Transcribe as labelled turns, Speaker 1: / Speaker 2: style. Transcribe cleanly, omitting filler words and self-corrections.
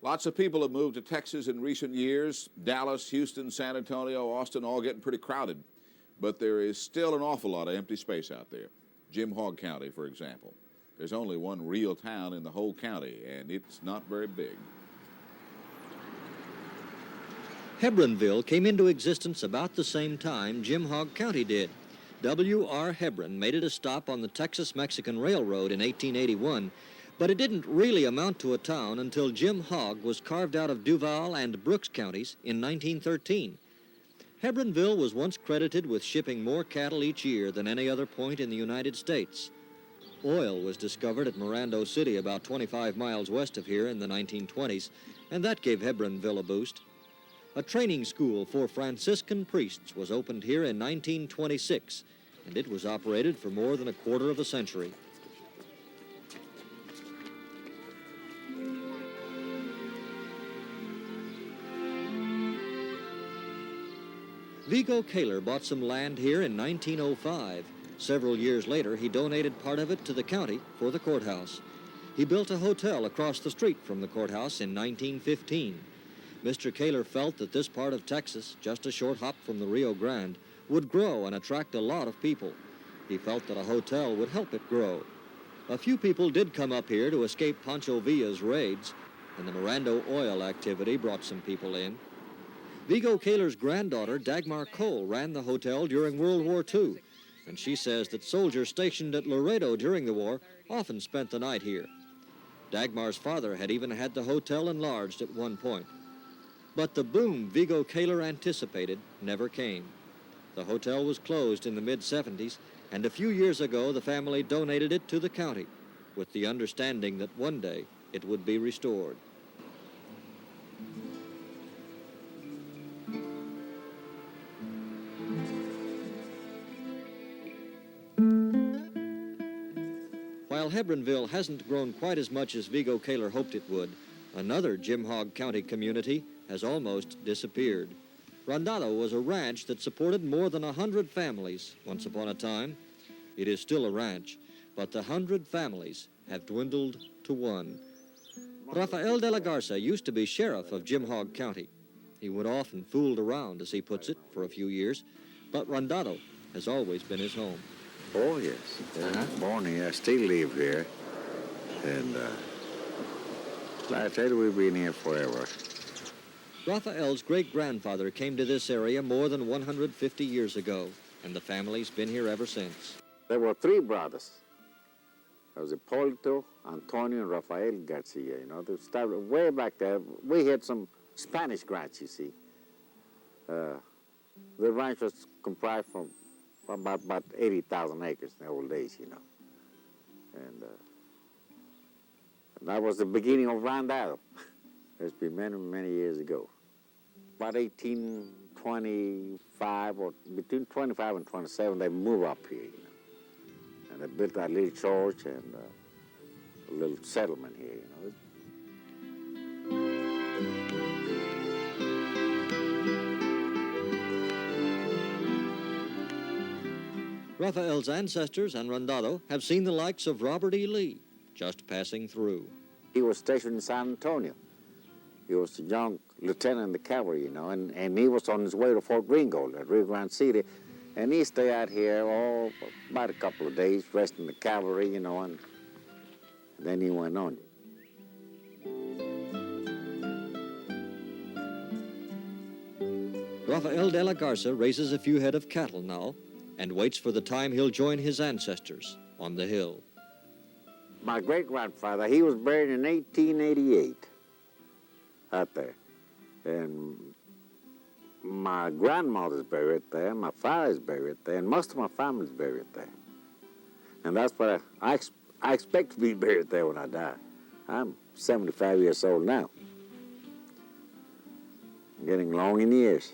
Speaker 1: Lots of people have moved to Texas in recent years. Dallas, Houston, San Antonio, Austin, all getting pretty crowded. But there is still an awful lot of empty space out there. Hogg County, for example. There's only one real town in the whole county, and it's not very big.
Speaker 2: Hebbronville came into existence about the same time Hogg County did. W.R. Hebron made it a stop on the Texas-Mexican Railroad in 1881, but it didn't really amount to a town until Jim Hogg was carved out of Duval and Brooks counties in 1913. Hebbronville was once credited with shipping more cattle each year than any other point in the United States. Oil was discovered at Randado City about 25 miles west of here in the 1920s, and that gave Hebbronville a boost. A training school for Franciscan priests was opened here in 1926, and it was operated for more than a quarter of a century. Vigo Kaler bought some land here in 1905. Several years later, he donated part of it to the county for the courthouse. He built a hotel across the street from the courthouse in 1915. Mr. Kaler felt that this part of Texas, just a short hop from the Rio Grande, would grow and attract a lot of people. He felt that a hotel would help it grow. A few people did come up here to escape Pancho Villa's raids, and the Randado oil activity brought some people in. Vigo Kaler's granddaughter, Dagmar Cole, ran the hotel during World War II, and she says that soldiers stationed at Laredo during the war often spent the night here. Dagmar's father had even had the hotel enlarged at one point. But the boom Vigo Kaler anticipated never came. The hotel was closed in the mid-70s, and a few years ago the family donated it to the county, with the understanding that one day it would be restored. While Hebbronville hasn't grown quite as much as Vigo Kaler hoped it would, another Hogg County community has almost disappeared. Randado was a ranch that supported more than 100 families once upon a time. It is still a ranch, but the 100 families have dwindled to one. Rafael de la Garza used to be sheriff of Hogg County. He went off and fooled around, as he puts it, for a few years, but Randado has always been his home.
Speaker 3: Oh, yes. Born here, I still live here. And like I tell you, we've been here forever.
Speaker 2: Rafael's great-grandfather came to this area more than 150 years ago, and the family's been here ever since.
Speaker 3: There were three brothers. There was Hipólito, Antonio, and Rafael Garcia. You know, they started way back there. We had some Spanish grants, you see. The ranch was comprised from about 80,000 acres in the old days, you know. And that was the beginning of Randado. It's been many, many years ago. About 1825, or between 25 and 27, they moved up here, you know. And they built that little church and a little settlement here, you know.
Speaker 2: Rafael's ancestors and Randado have seen the likes of Robert E. Lee just passing through.
Speaker 3: He was stationed in San Antonio. He was a young lieutenant in the cavalry, you know, and he was on his way to Fort Ringgold at Rio Grande City. And he stayed out here about a couple of days, resting the cavalry, you know, and then he went on.
Speaker 2: Rafael de la Garza raises a few head of cattle now and waits for the time he'll join his ancestors on the hill.
Speaker 3: My great-grandfather, he was buried in 1888 out there. And my grandmother's buried there, my father's buried there, and most of my family's buried there. And that's what I expect to be buried there when I die. I'm 75 years old now. I'm getting long in years.